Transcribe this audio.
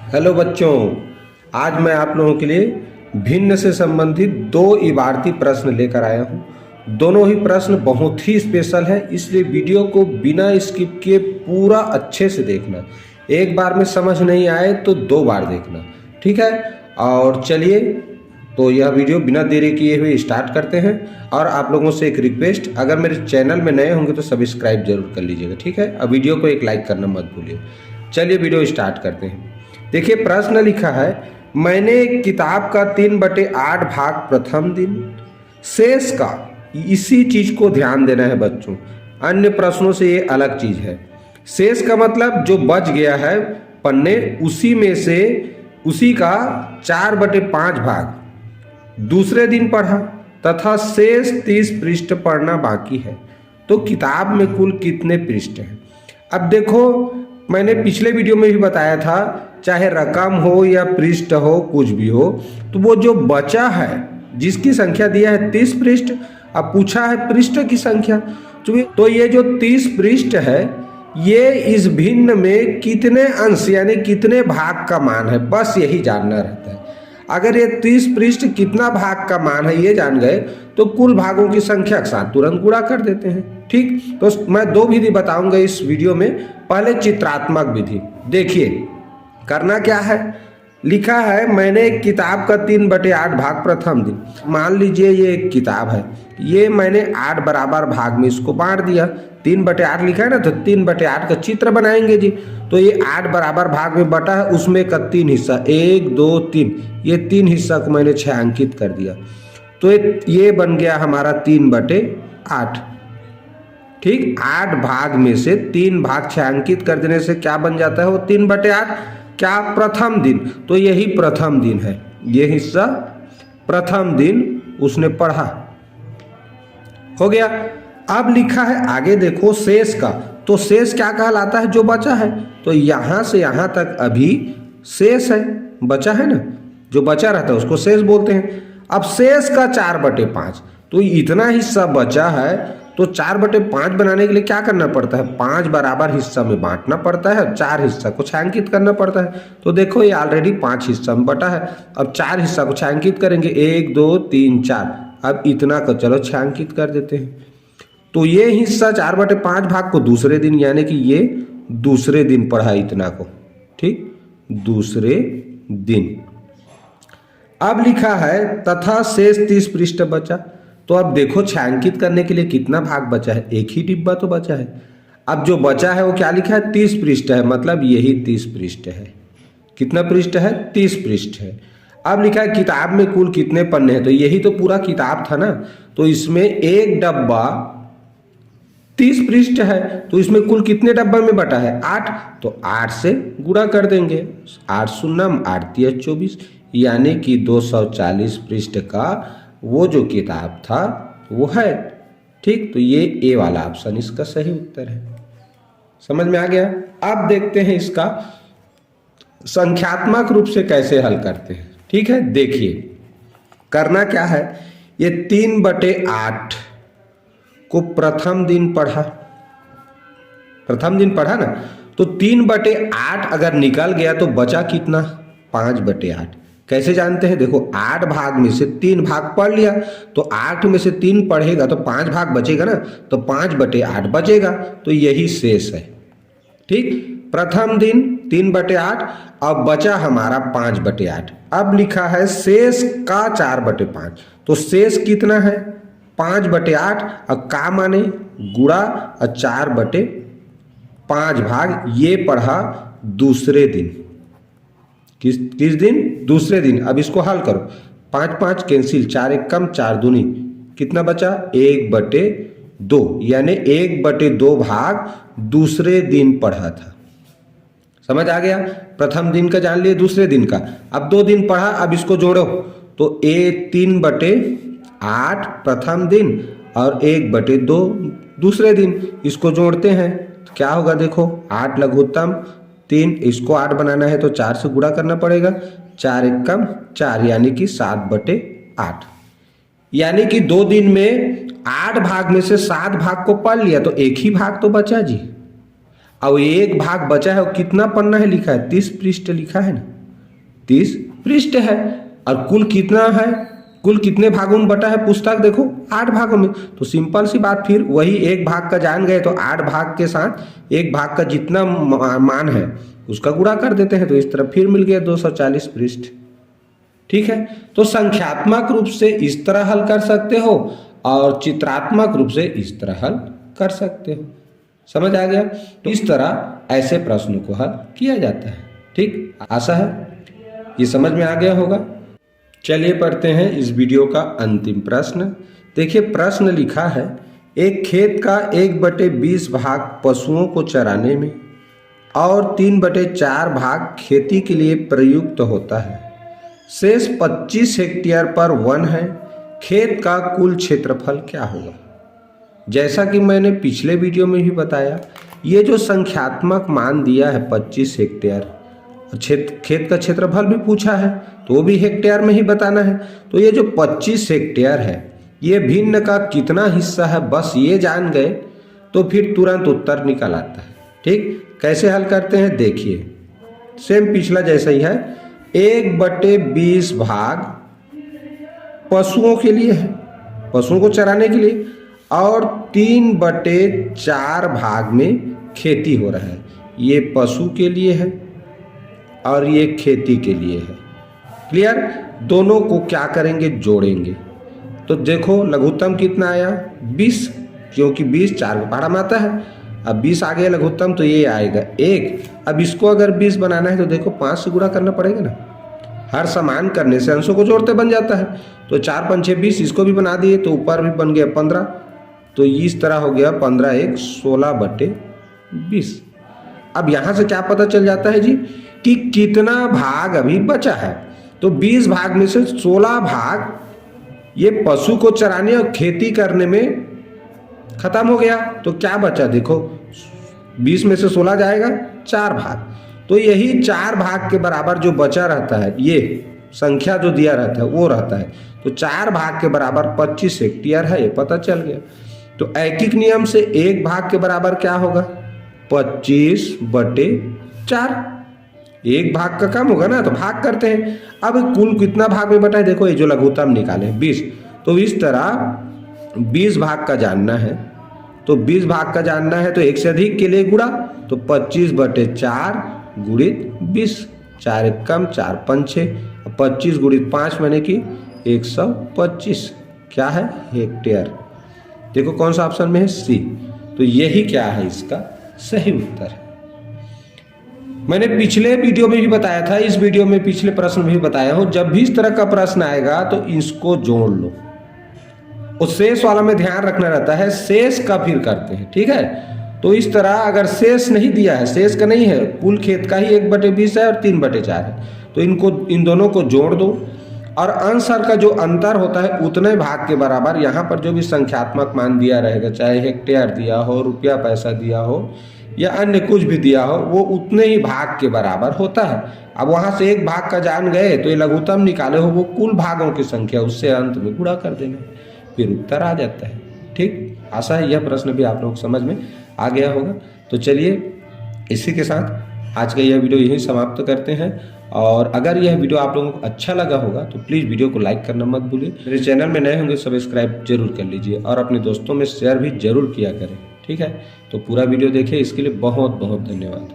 Hello बच्चों, आज मैं आप लोगों के लिए भिन्न से संबंधित दो इबारती प्रश्न लेकर आया हूँ। दोनों ही प्रश्न बहुत ही स्पेशल है, इसलिए वीडियो को बिना स्किप किए पूरा अच्छे से देखना। एक बार में समझ नहीं आए तो दो बार देखना, ठीक है। और चलिए, तो यह वीडियो बिना देरी किए हुए स्टार्ट करते हैं। और आप लोगों से एक रिक्वेस्ट, अगर मेरे चैनल में नए होंगे तो सब्सक्राइब जरूर कर लीजिएगा, ठीक है। अब वीडियो को एक लाइक करना मत भूलिए। चलिए वीडियो स्टार्ट करते हैं। देखिए, प्रश्न लिखा है, मैंने किताब का 3/8 भाग प्रथम दिन, शेष का, इसी चीज को ध्यान देना है बच्चों, अन्य प्रश्नों से ये अलग चीज है। शेष का मतलब जो बच गया है पन्ने, उसी में से उसी का 4/5 भाग दूसरे दिन पढ़ा तथा शेष 30 पृष्ठ पढ़ना बाकी है। तो किताब में कुल कितने पृष्ठ हैं? अब देखो, मैंने पिछले वीडियो में भी बताया था, चाहे रकम हो या पृष्ठ हो, कुछ भी हो, तो वो जो बचा है, जिसकी संख्या दिया है 30 पृष्ठ, अब पूछा है पृष्ठ की संख्या, तो ये जो 30 पृष्ठ है, ये इस भिन्न में कितने अंश यानी कितने भाग का मान है, बस यही जानना रहता है। अगर ये 30 पृष्ठ कितना भाग का मान है ये जान गए तो कुल भागों की संख्या के साथ तुरंत गुणा कर देते हैं, ठीक। तो मैं दो विधि बताऊंगा इस वीडियो में। पहले चित्रात्मक विधि देखिए, करना क्या है, लिखा है, मैंने एक किताब का 3/8 भाग प्रथम दिन। मान लीजिए ये एक किताब है, ये मैंने 8 बराबर भाग में इसको बांट दिया। 3/8 लिखा है ना, तो 3/8 का चित्र बनाएंगे जी। तो ये 8 बराबर भाग में बटा है, उसमें का 3 हिस्सा, 1 2 3, ये 3 हिस्सा को मैंने छायांकित कर दिया। तो ये बन गया हमारा 3/8, ठीक। 8 भाग में से 3 भाग छायांकित कर देने से क्या बन जाता है, वो 3/8, क्या, प्रथम दिन। तो यही प्रथम दिन है, ये हिस्सा प्रथम दिन उसने पढ़ा, हो गया। अब लिखा है आगे देखो, शेष का, तो शेष क्या कहलाता है, जो बचा है। तो यहां से यहां तक अभी शेष है, बचा है ना, जो बचा रहता है उसको शेष बोलते हैं। अब शेष का 4/5, तो इतना हिस्सा बचा है, तो 4/5 बनाने के लिए क्या करना पड़ता है, 5 बराबर हिस्सा में बांटना पड़ता है, 4 हिस्सा को छायांकित करना पड़ता है। तो देखो ये ऑलरेडी 5 हिस्सा में बटा है, अब 4 हिस्सा को छायांकित करेंगे, 1 2 3 4, अब इतना को चलो छायांकित कर देते हैं। तो ये हिस्सा 4/5 भाग को दूसरे दिन, यानी कि ये दूसरे दिन पढ़ा इतना को, ठीक, दूसरे दिन। अब लिखा है तथा शेष 30 पृष्ठ बचा। तो अब देखो, छायांकित करने के लिए कितना भाग बचा है, एक ही डिब्बा तो बचा है। अब जो बचा है वो क्या लिखा है, 30 पृष्ठ है, मतलब यही 30 पृष्ठ है। कितना पृष्ठ है, 30 पृष्ठ है। अब लिखा है किताब में कुल कितने पन्ने हैं, तो यही तो पूरा किताब था ना, तो इसमें एक डब्बा 30 पृष्ठ है, तो इसमें कुल कितने डब्बा में बटा है, 8। तो 8 से गुणा कर देंगे, 8 शून्य 8 3 24, यानी कि 240 पृष्ठ का वो जो किताब था वो है, ठीक। तो ये ए वाला ऑप्शन इसका सही उत्तर है। समझ में आ गया। अब देखते हैं इसका संख्यात्मक रूप से कैसे हल करते हैं, ठीक है। देखिए, करना क्या है, ये 3/8 को प्रथम दिन पढ़ा, प्रथम दिन पढ़ा ना, तो 3/8 अगर निकल गया तो बचा कितना, 5/8। कैसे जानते हैं, देखो 8 भाग में से 3 भाग पढ़ लिया, तो 8 में से 3 पढ़ेगा तो 5 भाग बचेगा ना, तो 5/8 बचेगा, तो यही शेष है, ठीक। प्रथम दिन 3/8, अब बचा हमारा 5/8। अब लिखा है शेष का 4/5, तो शेष कितना है, 5/8, और का माने गुणा, और 4/5 भाग ये पढ़ा दूसरे दिन। किस दिन, दूसरे दिन। अब इसको हल करो, 5 5 कैंसिल, 4 1 कम, 4 दूनी, कितना बचा, 1/2, यानी 1/2 भाग दूसरे दिन पढ़ा था। समझ आ गया। प्रथम दिन का जान लिए, दूसरे दिन का। अब 2 दिन पढ़ा, अब इसको जोड़ो, तो 3/8 प्रथम दिन और 1/2 दूसरे दिन, इसको जोड़ते हैं तो क्या होगा, देखो 8 लघुत्तम 3, इसको 8 बनाना है तो 4 से गुणा करना पड़ेगा, 4 1 कम 4, यानी कि 7/8। यानी कि 2 दिन में 8 भाग में से 7 भाग को पढ़ लिया, तो एक ही भाग तो बचा जी। अब एक भाग बचा है, कितना पन्ना है लिखा है, 30 पृष्ठ लिखा है ना, 30 पृष्ठ है। और कुल कितना है, कुल कितने भागों में बटा है पुस्तक, देखो 8 भागों में। तो सिंपल सी बात, फिर वही एक भाग का जान गए तो 8 भाग के साथ एक भाग का जितना मान है उसका गुणा कर देते हैं, तो इस तरह फिर मिल गया 240 पृष्ठ। ठीक है, तो संख्यात्मक रूप से इस तरह हल कर सकते हो और चित्रात्मक रूप से इस तरह हल कर सकते हो। समझ आ गया? तो इस तरह ऐसे प्रश्नों को हल किया जाता है। ठीक, आशा है ये समझ में आ गया होगा। चलिए पढ़ते हैं इस वीडियो का अंतिम प्रश्न। देखिए प्रश्न लिखा है, एक खेत का 1/20 भाग पशुओं को चराने में और 3/4 भाग खेती के लिए प्रयुक्त होता है। शेष 25 हेक्टेयर पर वन है। खेत का कुल क्षेत्रफल क्या होगा? जैसा कि मैंने पिछले वीडियो में भी बताया, ये जो संख्यात्मक मान दिया है 25 हेक्टेयर, खेत का क्षेत्रफल भी पूछा है तो वो भी हेक्टेयर में ही बताना है। तो ये जो 25 हेक्टेयर है ये भिन्न का कितना हिस्सा है, बस ये जान गए तो फिर तुरंत उत्तर निकल आता है। ठीक, कैसे हल करते हैं देखिए, सेम पिछला जैसा ही है। 1/20 भाग पशुओं के लिए है, पशुओं को चराने के लिए, और 3/4 भाग में खेती हो रहा है। ये पशु के लिए है और ये खेती के लिए है। क्लियर? दोनों को क्या करेंगे, जोड़ेंगे। तो देखो लघुत्तम कितना आया 20, क्योंकि 20 4 के पहाड़ा में आता है। अब 20 आ गया लघुत्तम तो ये आएगा 1। अब इसको अगर 20 बनाना है तो देखो 5 से गुणा करना पड़ेगा ना। हर समान करने से अंशों को जोड़ते बन जाता है। तो 4 5 6 20, इसको भी बना दिए तो ऊपर भी बन गया 15। तो इस तरह हो गया 15 1 16/20। अब यहाँ से क्या पता चल जाता है जी कि कितना भाग अभी बचा है। तो 20 भाग में से 16 भाग ये पशु को चराने और खेती करने में खत्म हो गया। तो क्या बचा देखो, 20 में से 16 जाएगा 4 भाग। तो यही 4 भाग के बराबर जो बचा रहता है, ये संख्या जो दिया रहता है वो रहता है। तो 4 भाग के बराबर 25 हेक्टेयर है, ये पता चल गया। तो ऐकिक नियम से 1 भाग के बराबर क्या होगा, 25/4। 1 भाग का कम होगा ना, तो भाग करते हैं। अब कुल कितना भाग में बटा है देखो, ये जो लघुत्तम निकाले 20। तो इस तरह 20 भाग का जानना है, तो 20 भाग का जानना है तो 1 से अधिक के लिए गुणा, तो 25/4 गुणित 20। 4 1 कम, 4 5 6, 25 गुणित 5 मैंने की 125। क्या है, हेक्टेयर। देखो कौन सा ऑप्शन में है, सी। तो यही क्या है, इसका सही उत्तर है। मैंने पिछले वीडियो में भी बताया था, इस वीडियो में पिछले प्रश्न में भी बताया हूं, जब भी इस तरह का प्रश्न आएगा तो इसको जोड़ लो। उस शेष वाला में ध्यान रखना रहता है, शेष का फिर करते हैं। ठीक है, तो इस तरह अगर शेष नहीं दिया है, शेष का नहीं है, कुल खेत का ही 1/20 है और 3/4 है, तो इन दोनों को जोड़ दो और अंश का जो अंतर होता है उतने भाग के बराबर यहाँ पर जो भी संख्यात्मक मान दिया रहेगा, चाहे हेक्टेयर दिया हो, रुपया पैसा दिया हो या अन्य कुछ भी दिया हो, वो उतने ही भाग के बराबर होता है। अब वहाँ से 1 भाग का जान गए तो ये लघुत्तम निकाले हो, वो कुल भागों की संख्या, उससे अंत में गुणा कर देना, फिर उत्तर आ जाता है। ठीक, आशा है यह प्रश्न भी आप लोग समझ में आ गया होगा। तो चलिए इसी के साथ आज का यह वीडियो यहीं समाप्त करते हैं। और अगर यह वीडियो आप लोगों को अच्छा लगा होगा तो प्लीज़ वीडियो को लाइक करना मत भूलिए। मेरे चैनल में नए होंगे सब्सक्राइब जरूर कर लीजिए और अपने दोस्तों में शेयर भी जरूर किया करें। ठीक है, तो पूरा वीडियो देखिए, इसके लिए बहुत बहुत धन्यवाद।